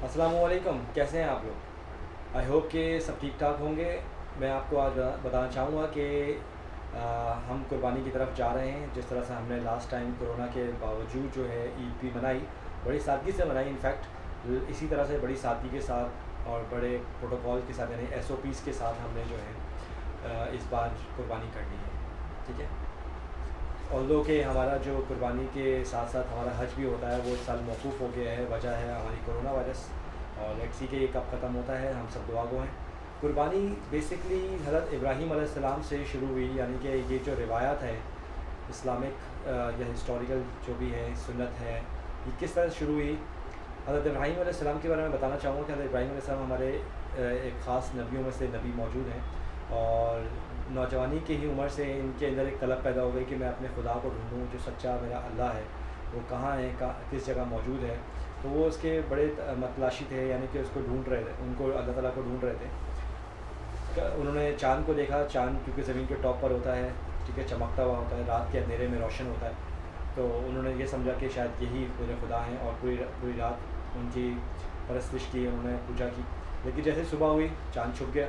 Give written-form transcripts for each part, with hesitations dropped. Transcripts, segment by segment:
السلام علیکم، کیسے ہیں آپ لوگ؟ آئی ہوپ کہ سب ٹھیک ٹھاک ہوں گے۔ میں آپ کو آج بتانا چاہوں گا کہ ہم قربانی کی طرف جا رہے ہیں۔ جس طرح سے ہم نے لاسٹ ٹائم کرونا کے باوجود جو ہے عید بھی منائی، بڑی سادگی سے منائی، انفیکٹ اسی طرح سے بڑی سادگی کے ساتھ اور بڑے پروٹوکول کے ساتھ، یعنی ایس او پیز کے ساتھ ہم نے جو ہے اس بار قربانی کرنی ہے، ٹھیک ہے۔ although کہ ہمارا جو قربانی کے ساتھ ساتھ ہمارا حج بھی ہوتا ہے وہ اس سال موقوف ہو گیا ہے، وجہ ہے ہماری کرونا وائرس، اور لیٹس سی کہ یہ کب ختم ہوتا ہے، ہم سب دعا گو ہیں۔ قربانی بیسکلی حضرت ابراہیم علیہ السلام سے شروع ہوئی، یعنی کہ یہ جو روایات ہے اسلامک یا ہسٹوریکل جو بھی ہے سنت ہے، یہ کس طرح سے شروع ہوئی۔ حضرت ابراہیم علیہ السلام کے بارے میں بتانا چاہوں گا کہ حضرت ابراہیم علیہ السلام ہمارے ایک خاص نبیوں میں سے نبی موجود ہیں، اور نوجوانی کی ہی عمر سے ان کے اندر ایک طلب پیدا ہو گئی کہ میں اپنے خدا کو ڈھونڈوں، جو سچا میرا اللہ ہے وہ کہاں ہے، کس جگہ موجود ہے۔ تو وہ اس کے بڑے متلاشی تھے، یعنی کہ اس کو ڈھونڈ رہے تھے، ان کو اللہ تعالیٰ کو ڈھونڈ رہے تھے۔ انہوں نے چاند کو دیکھا، چاند کیونکہ زمین کے ٹاپ پر ہوتا ہے، ٹھیک ہے، چمکتا ہوا ہوتا ہے، رات کے اندھیرے میں روشن ہوتا ہے، تو انہوں نے یہ سمجھا کہ شاید یہی میرے خدا ہیں، اور پوری رات ان کی پرستش کی، انہوں نے پوجا کی۔ لیکن جیسے صبح ہوئی چاند چھپ گیا،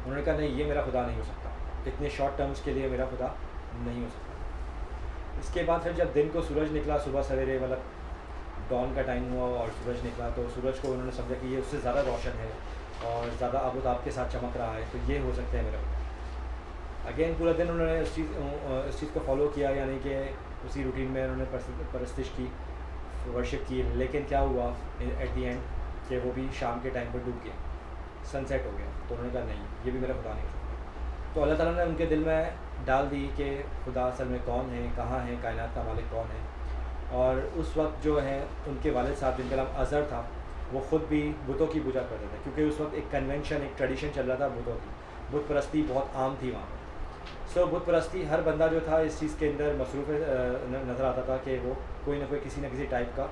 انہوں نے کہا نہیں، یہ میرا خدا نہیں ہو سکتا، اتنے شارٹ ٹرمز کے لیے میرا خدا نہیں ہو سکتا۔ اس کے بعد پھر جب دن کو سورج نکلا، صبح سویرے مطلب ڈان کا ٹائم ہوا اور سورج نکلا، تو سورج کو انہوں نے سمجھا کہ یہ اس سے زیادہ روشن ہے اور زیادہ آب و تاب کے ساتھ چمک رہا ہے، تو یہ ہو سکتا ہے میرا خدا۔ اگین پورا دن انہوں نے اس چیز کو فالو کیا، یعنی کہ اسی روٹین میں انہوں نے پرستش کی، ورشپ کی، لیکن کیا ہوا ایٹ دی اینڈ کہ وہ بھی شام کے ٹائم پر ڈوب گیا، سن سیٹ ہو گیا، تو انہوں نے کہا نہیں، یہ بھی میرا خدا نہیں ہو سکتا۔ تو اللہ تعالیٰ نے ان کے دل میں ڈال دی کہ خدا اصل میں کون ہے، کہاں ہے، کائنات کا مالک کون ہے۔ اور اس وقت جو ہے ان کے والد صاحب جن کا نام اظہر تھا، وہ خود بھی بتوں کی پوجا کرتے تھے، کیونکہ اس وقت ایک کنونشن، ایک ٹریڈیشن چل رہا تھا بتوں کی، بت پرستی بہت عام تھی وہاں پر۔ سو بت پرستی ہر بندہ جو تھا اس چیز کے اندر مصروف نظر آتا تھا کہ وہ کوئی نہ کوئی کسی نہ کسی ٹائپ کا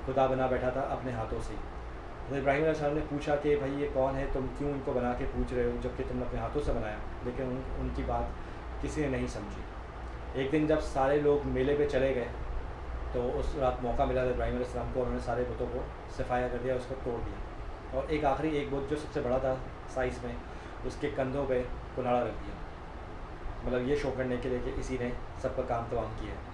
خدا بنا بیٹھا تھا اپنے ہاتھوں سے۔ حضرت ابراہیم علیہ السلام نے پوچھا کہ بھائی یہ کون ہے، تم کیوں ان کو بنا کے پوچھ رہے ہو جب کہ تم نے اپنے ہاتھوں سے بنایا، لیکن ان کی بات کسی نے نہیں سمجھی۔ ایک دن جب سارے لوگ میلے پہ چلے گئے تو اس رات موقع ملا حضرت ابراہیم علیہ السلام کو، انہوں نے سارے بتوں کو صفایا کر دیا، اس کو توڑ دیا، اور ایک آخری ایک بت جو سب سے بڑا تھا سائز میں، اس کے کندھوں پہ کلہاڑا رکھ دیا، مطلب یہ شو کرنے کے لیے کہ اسی نے سب کا کام تمام کیا ہے۔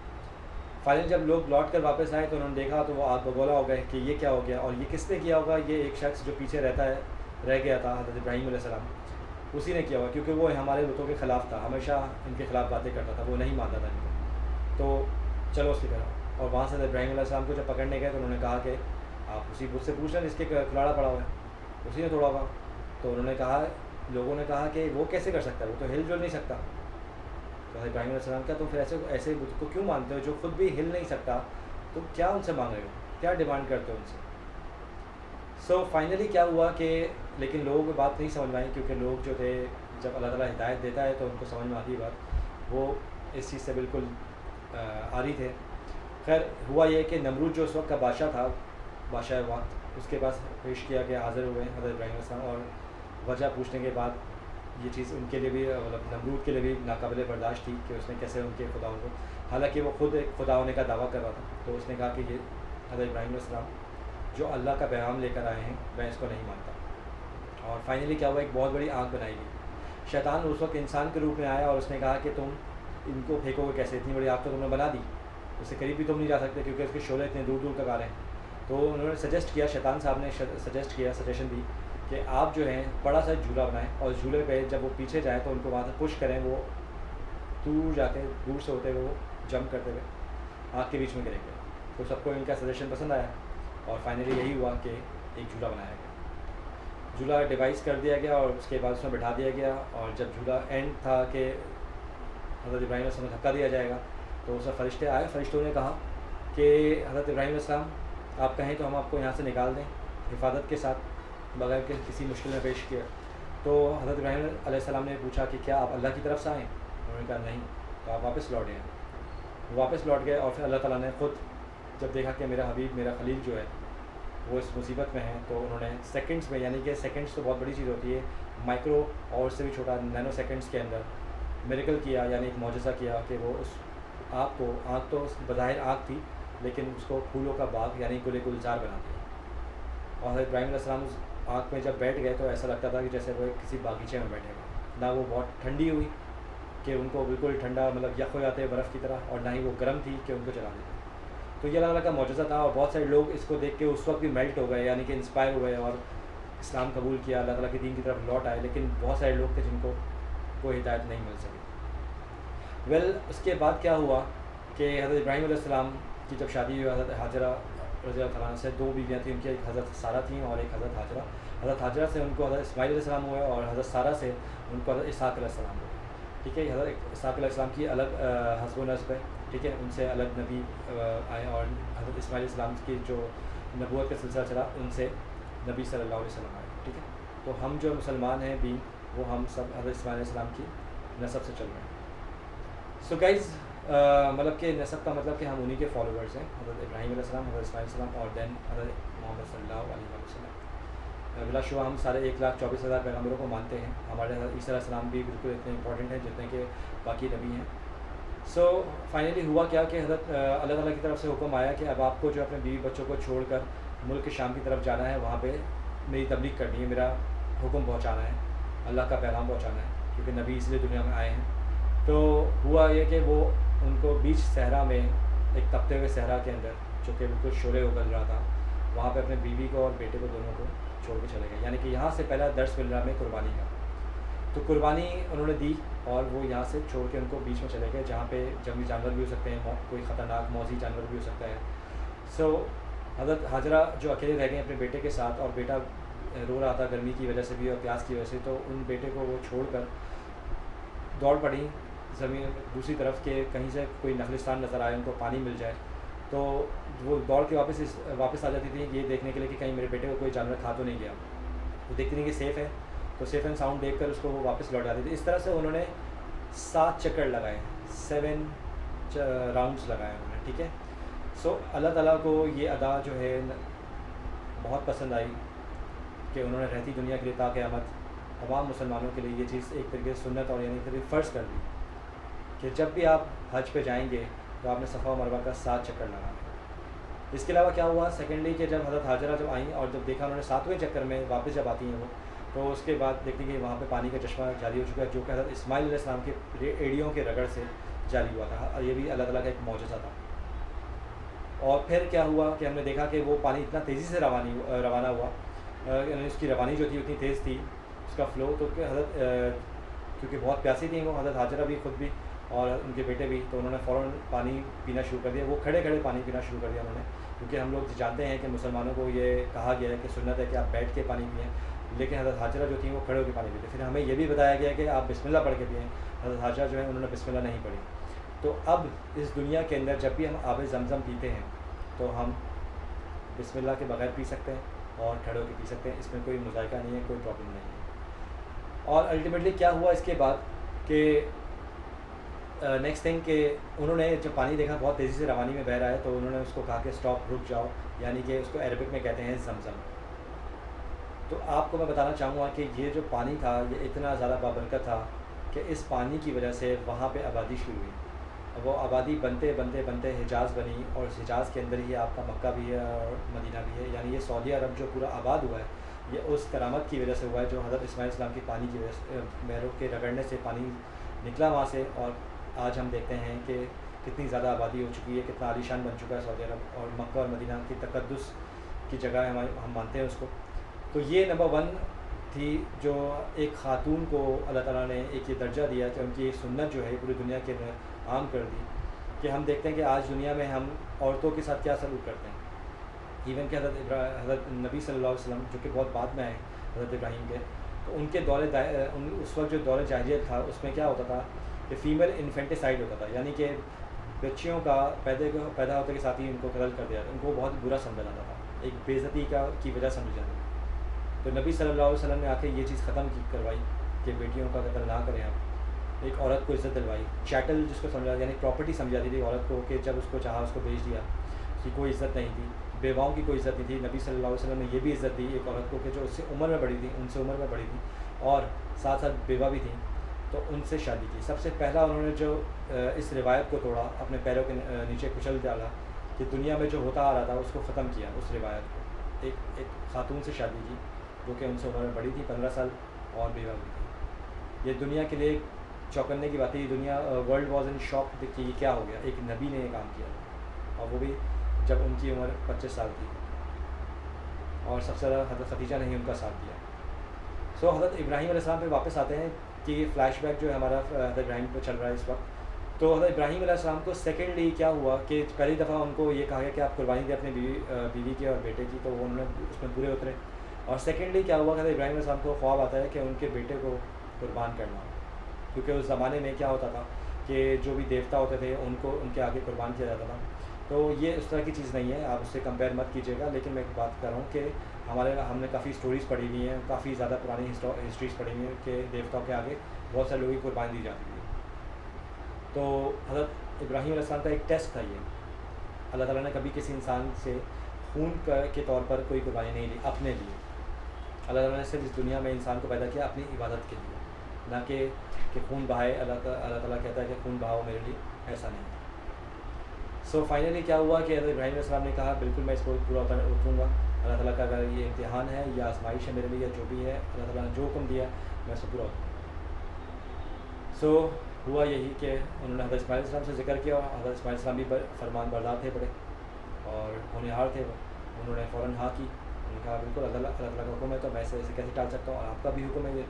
فائنل جب لوگ لوٹ کر واپس آئے تو انہوں نے دیکھا تو وہ آگ بگولا ہو گئے کہ یہ کیا ہو گیا، اور یہ کس نے کیا ہوگا، یہ ایک شخص جو پیچھے رہ گیا تھا حضرت ابراہیم علیہ السلام، اسی نے کیا ہوگا، کیونکہ وہ ہمارے بتوں کے خلاف تھا، ہمیشہ ان کے خلاف باتیں کرتا تھا، وہ نہیں مانتا تھا ان کو، تو چلو اس کی طرح۔ اور وہاں سے حضرت ابراہیم علیہ السلام کو جب پکڑنے گئے تو انہوں نے کہا کہ آپ اسی بت سے پوچھ لیں جس کے کلاڑا پڑا ہوا ہے، اسی نے توڑا ہوگا۔ تو انہوں نے کہا، لوگوں نے کہا کہ وہ کیسے کر سکتا ہے، وہ تو ہل جل نہیں سکتا۔ تو حضرت ابراہیم علیہ السلام کیا تم پھر ایسے بت کو کیوں مانتے ہو جو خود بھی ہل نہیں سکتا، تم کیا ان سے مانگ رہے ہو، کیا ڈیمانڈ کرتے ہو ان سے۔ سو فائنلی کیا ہوا کہ لیکن لوگوں کو بات نہیں سمجھ میں آئی، کیونکہ لوگ جو تھے جب اللہ تعالیٰ ہدایت دیتا ہے تو ان کو سمجھ میں آتی ہے بات، وہ اس چیز سے بالکل عاری تھے۔ خیر ہوا یہ کہ نمرود جو اس وقت کا بادشاہ تھا، بادشاہ وقت، اس کے پاس پیش کیا کہ حاضر ہوئے حضرت ابراہیم علیہ السلام، اور وجہ پوچھنے کے بعد یہ چیز ان کے لیے بھی مطلب نمرود کے لیے بھی ناقابل برداشت تھی کہ اس نے کیسے ان کے خداؤں کو، حالانکہ وہ خود ایک خدا ہونے کا دعویٰ کر رہا تھا، تو اس نے کہا کہ یہ حضرت ابراہیم علیہ السلام جو اللہ کا پیغام لے کر آئے ہیں میں اس کو نہیں مانتا۔ اور فائنلی کیا ہوا، ایک بہت بڑی آگ بنائی گئی، شیطان اس وقت انسان کے روپ میں آیا اور اس نے کہا کہ تم ان کو پھینکو گے کیسے، اتنی بڑی آگ تو تم نے بنا دی، اس سے قریب بھی تم نہیں جا سکتے کیونکہ اس کے شعلے اتنے دور دور تک آ رہے ہیں۔ تو انہوں نے سجیسٹ کیا، شیطان صاحب نے سجیشن دی کہ آپ جو ہیں بڑا سا جھولا بنائیں، اور جھولے پہ جب وہ پیچھے جائیں تو ان کو وہاں سے پش کریں، وہ دور جا کے دور سے ہوتے ہوئے وہ جمپ کرتے ہوئے آگ کے بیچ میں گریں گے۔ تو سب کو ان کا سجیشن پسند آیا، اور فائنلی یہی ہوا کہ ایک جھولا بنایا گیا، جھولا ڈیوائس کر دیا گیا، اور اس کے بعد اس میں بٹھا دیا گیا، اور جب جھولا اینڈ تھا کہ حضرت ابراہیم علیہ السلام کو دھکا دیا جائے گا تو اس میں فرشتے آئے، فرشتوں نے کہا کہ حضرت ابراہیم علیہ السلام آپ کہیں تو ہم آپ کو یہاں سے نکال دیں حفاظت کے ساتھ، بغیر کہ کسی مشکل میں پیش کیا۔ تو حضرت ابراہیم علیہ السلام نے پوچھا کہ کیا آپ اللہ کی طرف سے آئیں، انہوں نے کہا نہیں، تو آپ واپس لوٹ گئے۔ وہ واپس لوٹ گئے، اور پھر اللہ تعالیٰ نے خود جب دیکھا کہ میرا حبیب، میرا خلیل جو ہے وہ اس مصیبت میں ہے، تو انہوں نے سیکنڈس میں، یعنی کہ سیکنڈس تو بہت بڑی چیز ہوتی ہے، مائکرو اور اس سے بھی چھوٹا نینو سیکنڈس کے اندر میریکل کیا، یعنی ایک معجزہ کیا کہ وہ اس آگ کو، آگ تو بظاہر آگ تھی لیکن اس کو پھولوں کا باغ یعنی گل گلزار بنا دیا۔ اور حضرت ابراہیم علیہ السلام اس آگ میں جب بیٹھ گئے تو ایسا لگتا تھا کہ جیسے وہ کسی باغیچے میں بیٹھے ہوئے، نہ وہ بہت ٹھنڈی ہوئی کہ ان کو بالکل ٹھنڈا مطلب یخ ہو جاتے ہیں برف کی طرح، اور نہ ہی وہ گرم تھی کہ ان کو جلا دیتے۔ تو یہ اللہ تعالیٰ کا معجزہ تھا، اور بہت سارے لوگ اس کو دیکھ کے اس وقت بھی میلٹ ہو گئے، یعنی کہ انسپائر ہوئے اور اسلام قبول کیا، اللہ تعالیٰ کے دین کی طرف لوٹ آئے، لیکن بہت سارے لوگ تھے جن کو کوئی ہدایت نہیں مل سکی۔ اس کے بعد کیا ہوا کہ حضرت ابراہیم علیہ السلام کی جب شادی ہوئی حضرت حاجرہ رضی اللہ عنہ سے، دو بیویاں تھیں ان کی، ایک حضرت سارہ تھیں اور ایک حضرت حاجرہ۔ حضرت حاجرہ سے ان کو حضرت اسماعیل علیہ السلام ہوئے، اور حضرت سارہ سے ان کو حضرت اسحاق علیہ السلام ہوئے۔ ٹھیک ہے، حضرت اسحاق علیہ السلام کی الگ حسب و نسب ہے، ٹھیک ہے، ان سے الگ نبی آئے، اور حضرت اسماعیل علیہ السلام کی جو نبوت کا سلسلہ چلا ان سے نبی صلی اللہ علیہ وسلم آئے۔ ٹھیک ہے، تو ہم جو مسلمان ہیں بھی، وہ ہم سب حضرت اسماعیل علیہ السلام کی نسب سے چل رہے ہیں۔ سو گائز، مطلب کہ نسب کا مطلب کہ ہم انہی کے فالوورز ہیں، حضرت ابراہیم علیہ السلام، حضرت اسماعیل علیہ السلام، اور دین حضرت محمد صلی اللہ علیہ وسلم۔ بلا شبہ ہم سارے 1,24,000 پیغمبروں کو مانتے ہیں، ہمارے حضرت عیسیٰ علیہ السلام بھی بالکل اتنے امپورٹنٹ ہیں جتنے کہ باقی نبی ہیں۔ سو فائنلی ہوا کیا کہ حضرت اللہ تعالیٰ کی طرف سے حکم آیا کہ اب آپ کو جو اپنے بیوی بچوں کو چھوڑ کر ملک شام کی طرف جانا ہے، وہاں پہ میری تبلیغ کرنی ہے، میرا حکم پہنچانا ہے، اللہ کا پیغام پہنچانا ہے، کیونکہ نبی اس لیے دنیا میں آئے ہیں۔ تو ہوا یہ کہ وہ ان کو بیچ صحرا میں، ایک تپتے ہوئے صحرا کے اندر جو کہ بالکل شعلے اگل رہا تھا، وہاں پہ اپنے بیوی کو اور بیٹے کو دونوں کو چھوڑ کے چلے گئے، یعنی کہ یہاں سے پہلا درس مل رہا میں قربانی کا۔ تو قربانی انہوں نے دی، اور وہ یہاں سے چھوڑ کے ان کو بیچ میں چلے گئے، جہاں پہ جنگلی جانور بھی ہو سکتے ہیں، کوئی خطرناک موذی جانور بھی ہو سکتا ہے۔ سو حضرت حاجرہ جو اکیلے رہ گئے اپنے بیٹے کے ساتھ، اور بیٹا رو رہا تھا گرمی کی وجہ سے بھی اور پیاس کی وجہ سے، تو ان بیٹے کو وہ چھوڑ کر دوڑ پڑی زمین دوسری طرف کہ کہیں سے کوئی نخلستان نظر آئے، ان کو پانی مل جائے۔ تو وہ دوڑ کے واپس آ جاتی تھی یہ دیکھنے کے لیے کہ کہیں میرے بیٹے کو کوئی جانور کھا تو نہیں گیا۔ وہ دیکھتی نہیں کہ سیف ہے، تو سیف اینڈ ساؤنڈ دیکھ کر اس کو وہ واپس لوٹ جاتی تھی۔ اس طرح سے انہوں نے 7 چکر لگائے، 7 راؤنڈس لگائے انہوں نے۔ ٹھیک ہے، سو اللہ تعالیٰ کو یہ ادا جو ہے بہت پسند آئی کہ انہوں نے رہتی دنیا کے لیے تا قیامت تمام مسلمانوں کے لیے یہ چیز ایک طریقے سے سنت اور یعنی کہ فرض کر دی کہ جب بھی آپ حج پہ جائیں گے تو آپ نے صفا و مروہ کا 7 چکر لگانا ہے۔ اس کے علاوہ کیا ہوا سیکنڈلی کہ جب حضرت حاجرہ جب آئیں اور جب دیکھا انہوں نے 7ویں چکر میں واپس جب آتی ہیں وہ، تو اس کے بعد دیکھیں کہ وہاں پہ پانی کا چشمہ جاری ہو چکا ہے، جو کہ حضرت اسماعیل علیہ السلام کے ایڑیوں کے رگڑ سے جاری ہوا تھا، اور یہ بھی اللہ تعالیٰ کا ایک معجزہ تھا۔ اور پھر کیا ہوا کہ ہم نے دیکھا کہ وہ پانی اتنا تیزی سے روانہ ہوا، یعنی اس کی روانی جو تھی اتنی تیز تھی اس کا فلو، تو کہ حضرت کیونکہ بہت پیاسی تھیں وہ، حضرت حاجرہ بھی خود بھی اور ان کے بیٹے بھی، تو انہوں نے فوراً پانی پینا شروع کر دیا۔ وہ کھڑے کھڑے پانی پینا شروع کر دیا انہوں نے، کیونکہ ہم لوگ جانتے ہیں کہ مسلمانوں کو یہ کہا گیا ہے کہ سنت ہے کہ آپ بیٹھ کے پانی پئیں، لیکن حضرت حاجرہ جو تھیں وہ کھڑے ہو کے پانی پیتے۔ پھر ہمیں یہ بھی بتایا گیا کہ آپ بسم اللہ پڑھ کے پئیں، حضرت حاجرہ جو ہے انہوں نے بسم اللہ نہیں پڑھی۔ تو اب اس دنیا کے اندر جب بھی ہم آب زمزم پیتے ہیں تو ہم بسم اللہ کے بغیر پی سکتے ہیں اور کھڑے ہو کے پی سکتے ہیں، اس میں کوئی مذائقہ نہیں ہے، کوئی پرابلم نہیں ہے۔ اور الٹیمیٹلی کیا ہوا اس کے بعد کہ نیکسٹ تھنگ کہ انہوں نے جب پانی دیکھا بہت تیزی سے روانی میں بہہ رہا ہے، تو انہوں نے اس کو کہا کہ اسٹاپ، رک جاؤ، یعنی کہ اس کو عربک میں کہتے ہیں زمزم۔ تو آپ کو میں بتانا چاہوں گا کہ یہ جو پانی تھا یہ اتنا زیادہ بابرکت تھا کہ اس پانی کی وجہ سے وہاں پہ آبادی شروع ہوئی۔ وہ آبادی بنتے بنتے بنتے حجاز بنی، اور حجاز کے اندر ہی آپ کا مکہ بھی ہے اور مدینہ بھی ہے، یعنی یہ سعودی عرب جو پورا آباد ہوا ہے یہ اس کرامت کی وجہ سے ہوا ہے، جو حضرت اسماعیل السلام کی پانی کی وجہ سے، مہروں کے رگڑنے سے پانی نکلا وہاں سے، اور آج ہم دیکھتے ہیں کہ کتنی زیادہ آبادی ہو چکی ہے، کتنا عالیشان بن چکا ہے سعودی عرب، اور مکہ اور مدینہ کی تقدس کی جگہ ہے، ہم مانتے ہیں اس کو۔ تو یہ نمبر 1 تھی جو ایک خاتون کو اللہ تعالیٰ نے ایک یہ درجہ دیا کہ ان کی سنت جو ہے پوری دنیا کے اندر عام کر دی، کہ ہم دیکھتے ہیں کہ آج دنیا میں ہم عورتوں کے ساتھ کیا سلوک کرتے ہیں۔ ایون کہ حضرت نبی صلی اللہ علیہ وسلم جو کہ بہت بعد میں آئے حضرت ابراہیم کے، تو ان کے اس وقت جو دور جاہلیت تھا اس میں کیا ہوتا تھا کہ فیمیل انفینٹیسائڈ ہوتا تھا، یعنی کہ بچیوں کا پیدا ہوتے کے ساتھ ہی ان کو قتل کر دیا تھا، ان کو بہت برا سمجھا جاتا تھا، ایک بے عزتی کی وجہ سمجھی جاتی تھی۔ تو نبی صلی اللہ علیہ وسلم نے آ کے یہ چیز ختم کروائی کہ بیٹیوں کا قتل نہ کریں آپ، ایک عورت کو عزت دلوائی، چیٹل جس کو سمجھا یعنی پراپرٹی سمجھ جاتی تھی عورت کو، کہ جب اس کو چاہا اس کو بیچ دیا، اس کی کوئی عزت نہیں تھی، بیواؤں کی کوئی عزت نہیں تھی۔ نبی صلی اللہ علیہ وسلم نے یہ بھی عزت دی ایک عورت کو کہ جو اس سے عمر میں بڑی تھی، ان سے عمر میں بڑی تھی اور ساتھ ساتھ بیوہ بھی تھیں، تو ان سے شادی کی۔ سب سے پہلا انہوں نے جو اس روایت کو توڑا، اپنے پیروں کے نیچے کچل ڈالا، کہ دنیا میں جو ہوتا آ رہا تھا اس کو ختم کیا، اس روایت کو، ایک خاتون سے شادی کی جو کہ ان سے عمر میں بڑی تھی 15 سال اور بیوہ بھی تھی. یہ دنیا کے لیے چوکنے کی بات ہے. یہ دنیا ورلڈ واز ان شاک کہ یہ کیا ہو گیا. ایک نبی نے یہ کام کیا اور وہ بھی جب ان کی عمر 25 سال تھی, اور سب سے زیادہ حضرت ختیجہ نے ہی ان کا ساتھ دیا. سو حضرت ابراہیم علیہ السلام پہ واپس آتے ہیں کہ یہ فلیش بیک جو ہے ہمارا حضرت ابراہیم پہ چل رہا ہے اس وقت. تو حضرت ابراہیم علیہ السلام کو سیکنڈلی کیا ہوا کہ پہلی دفعہ ان کو یہ کہا گیا کہ آپ قربانی دیں اپنے بیوی کی اور بیٹے کی, تو وہ انہوں نے اس میں پورے اترے. اور سیکنڈلی کیا ہوا کہ حضرت ابراہیم علیہ السلام کو خواب آتا ہے کہ ان کے بیٹے کو قربان کرنا, کیونکہ اس زمانے میں کیا ہوتا تھا کہ جو بھی دیوتا ہوتے تھے ان کو ان کے آگے قربان کیا جاتا تھا. تو یہ اس طرح کی چیز نہیں ہے, آپ اس سے کمپیئر مت کیجیے گا. لیکن میں ایک بات کر رہا ہوں کہ ہم نے کافی اسٹوریز پڑھی ہوئی ہیں, کافی زیادہ پرانی ہسٹریز پڑھی ہوئی ہیں کہ دیوتاؤں کے آگے بہت سارے لوگوں کی قربانی دی جاتی ہے. تو حضرت ابراہیم علیہ السلام کا ایک ٹیسٹ تھا یہ. اللہ تعالیٰ نے کبھی کسی انسان سے خون کے طور پر کوئی قربانی نہیں لی اپنے لیے. اللہ تعالیٰ نے صرف اس دنیا میں انسان کو پیدا کیا اپنی عبادت کے لیے, نہ کہ خون بہائے. اللہ تعالیٰ کہتا ہے کہ خون بہاؤ میرے لیے, ایسا نہیں. سو فائنلی کیا ہوا کہ حضرت ابراہیم علیہ السلام نے کہا بالکل میں اس کو پورا اتروں گا. اللہ تعالیٰ کا اگر یہ امتحان ہے یا آزمائش ہے میرے لیے یا جو بھی ہے, اللہ تعالیٰ نے جو حکم دیا میں اس کو پورا اتروں گا. سو ہوا یہی کہ انہوں نے حضرت اسماعیل علیہ السلام سے ذکر کیا, اور حضرت اسماعیل علیہ السلام بھی فرمان بردار تھے بڑے اور ہونہار تھے. انہوں نے فوراً ہاں کی. انہوں نے کہا بالکل اللہ تعالیٰ کا حکم ہے تو میں اسے کیسے ٹال سکتا ہوں, اور آپ کا بھی حکم ہے یہ,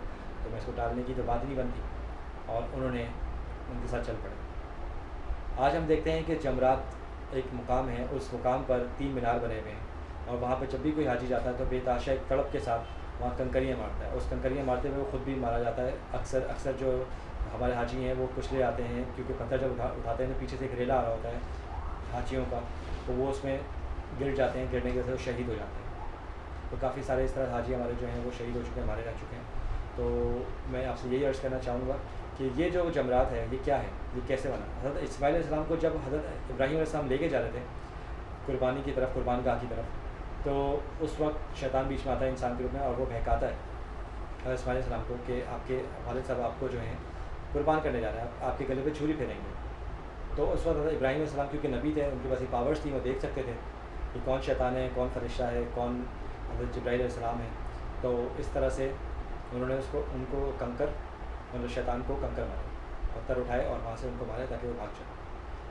تو میں اس کو ٹالنے کی تو بات ہی نہیں بنتی. اور انہوں نے ان کے ساتھ چل پڑے. آج ہم دیکھتے ہیں کہ جمرات ایک مقام ہے, اس مقام پر 3 مینار بنے ہوئے ہیں, اور وہاں پہ جب بھی کوئی حاجی جاتا ہے تو بے تحاشا ایک تڑپ کے ساتھ وہاں کنکریاں مارتا ہے. اس کنکریاں مارتے ہوئے وہ خود بھی مارا جاتا ہے. اکثر جو ہمارے حاجی ہیں وہ کچلے آتے ہیں, کیونکہ پتھر جب اٹھاتے ہیں تو پیچھے سے ایک ریلا آ رہا ہوتا ہے حاجیوں کا, تو وہ اس میں گر جاتے ہیں. گرنے کی وجہ سے وہ شہید ہو جاتے ہیں. تو کافی سارے اس طرح حاجی ہمارے جو ہیں وہ شہید ہو چکے ہیں, ہمارے رہ چکے ہیں. تو میں آپ سے یہی عرض کرنا چاہوں گا کہ یہ جو جمرات ہے یہ کیا ہے, یہ کیسے بنا. حضرت اسماعیل علیہ السلام کو جب حضرت ابراہیم علیہ السلام لے کے جا رہے تھے قربانی کی طرف, قربان گاہ کی طرف, تو اس وقت شیطان بیچ میں آتا ہے انسان کے روپ میں, اور وہ بہکاتا ہے حضرت اسماعیل علیہ السلام کو کہ آپ کے والد صاحب آپ کو جو ہیں قربان کرنے جا رہے ہیں, آپ کے گلے پہ چھری پھیریں گے. تو اس وقت حضرت ابراہیم علیہ السلام کیونکہ نبی تھے, ان کے پاس یہ پاورس تھی, وہ دیکھ سکتے تھے کہ کون شیطان ہے, کون فرشتہ ہے, کون حضرت جبرائیل علیہ السلام ہے. تو اس طرح سے انہوں نے ان کو کنکر, مطلب شیطان کو کنکر مارے, پتھر اٹھائے اور وہاں سے ان کو مارے تاکہ وہ بھاگ جائے.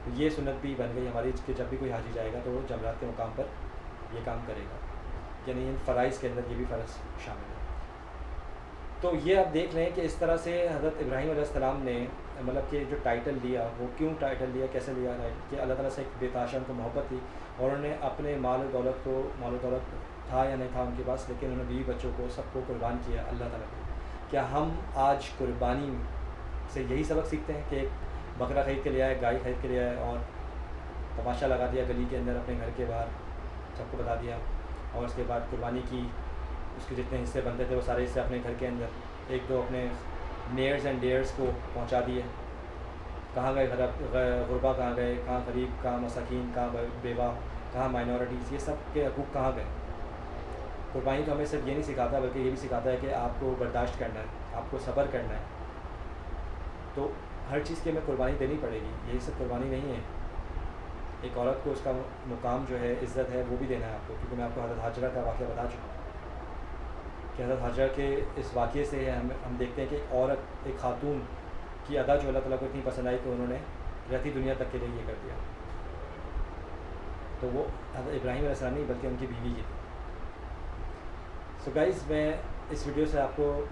تو یہ سنت بھی بن گئی ہماری کہ جب بھی کوئی حاجی جائے گا تو وہ جمرات کے مقام پر یہ کام کرے گا, یعنی ان فرائض کے اندر یہ بھی فرض شامل ہے. تو یہ آپ دیکھ لیں کہ اس طرح سے حضرت ابراہیم علیہ السلام نے مطلب کہ جو ٹائٹل لیا وہ کیوں ٹائٹل لیا, کیسے لیا, کہ اللہ تعالیٰ سے ایک بے تحاشا ان کو محبت تھی, اور انہوں نے اپنے مال و دولت تھا یا نہیں تھا ان کے پاس, لیکن انہوں نے بیوی بچوں کو سب کو قربان کیا اللہ تعالیٰ کو. کیا ہم آج قربانی سے یہی سبق سیکھتے ہیں کہ ایک بکرا خرید کے لے آئے, گائے خرید کے لے آئے اور تماشا لگا دیا گلی کے اندر اپنے گھر کے باہر, سب کو بتا دیا, اور اس کے بعد قربانی کی, اس کے جتنے حصے بنتے تھے وہ سارے حصے اپنے گھر کے اندر ایک دو اپنے نیئرز اینڈ ڈیئرس کو پہنچا دیے. کہاں گئے غربا, کہاں گئے, کہاں غریب, کہاں مساکین, کہاں بیوہ, کہاں مائنورٹیز, یہ سب کے حقوق کہاں گئے. قربانی تو ہمیں صرف یہ نہیں سکھاتا بلکہ یہ بھی سکھاتا ہے کہ آپ کو برداشت کرنا ہے, آپ کو صبر کرنا ہے. تو ہر چیز کی ہمیں قربانی دینی پڑے گی, یہی سب قربانی نہیں ہے. ایک عورت کو اس کا مقام جو ہے, عزت ہے, وہ بھی دینا ہے آپ کو, کیونکہ میں آپ کو حضرت حاجرہ کا واقعہ بتا چکا ہوں کہ حضرت حاجرہ کے اس واقعے سے ہم دیکھتے ہیں کہ ایک عورت, ایک خاتون کی ادا جو اللہ تعالیٰ کو اتنی پسند آئی کہ انہوں نے رہتی دنیا تک کے لیے یہ کر دیا. تو وہ حضرت ابراہیم علیہ السلام نہیں بلکہ ان کی بیوی کی تھی. سو گائز, میں اس ویڈیو سے آپ کو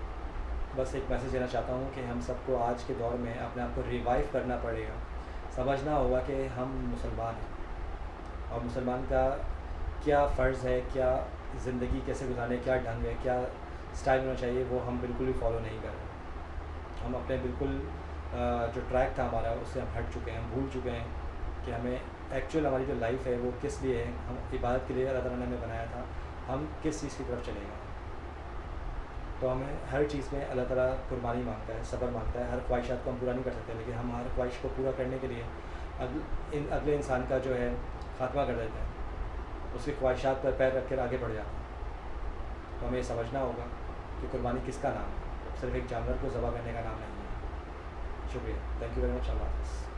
بس ایک میسیج دینا چاہتا ہوں کہ ہم سب کو آج کے دور میں اپنے آپ کو ریوائیو کرنا پڑے گا. سمجھنا ہوگا کہ ہم مسلمان ہیں, اور مسلمان کا کیا فرض ہے, کیا زندگی کیسے گزارنے, کیا ڈھنگ ہے, کیا اسٹائل ہونا چاہیے, وہ ہم بالکل بھی فالو نہیں کر رہے. ہم اپنے بالکل جو ٹریک تھا ہمارا اس سے ہم ہٹ چکے ہیں, ہم بھول چکے ہیں کہ ہمیں ایکچوئل ہماری جو لائف ہے وہ کس لیے ہے. ہم عبادت کے لیے اللہ تعالیٰ نے ہمیں بنایا تھا, ہم کس چیز کی طرف چلے گئے. تو ہمیں ہر چیز میں اللہ تعالیٰ قربانی مانگتا ہے, صبر مانگتا ہے. ہر خواہشات کو ہم پورا نہیں کر سکتے, لیکن ہم ہر خواہش کو پورا کرنے کے لیے اگلے انسان کا جو ہے خاتمہ کر دیتے ہیں, اس کی خواہشات پر پیر رکھ کر آگے بڑھ جاتے ہیں. تو ہمیں یہ سمجھنا ہوگا کہ قربانی کس کا نام ہے, صرف ایک جانور کو ذبح کرنے کا نام نہیں ہے. شکریہ, تھینک یو ویری مچ. اللہ حافظ.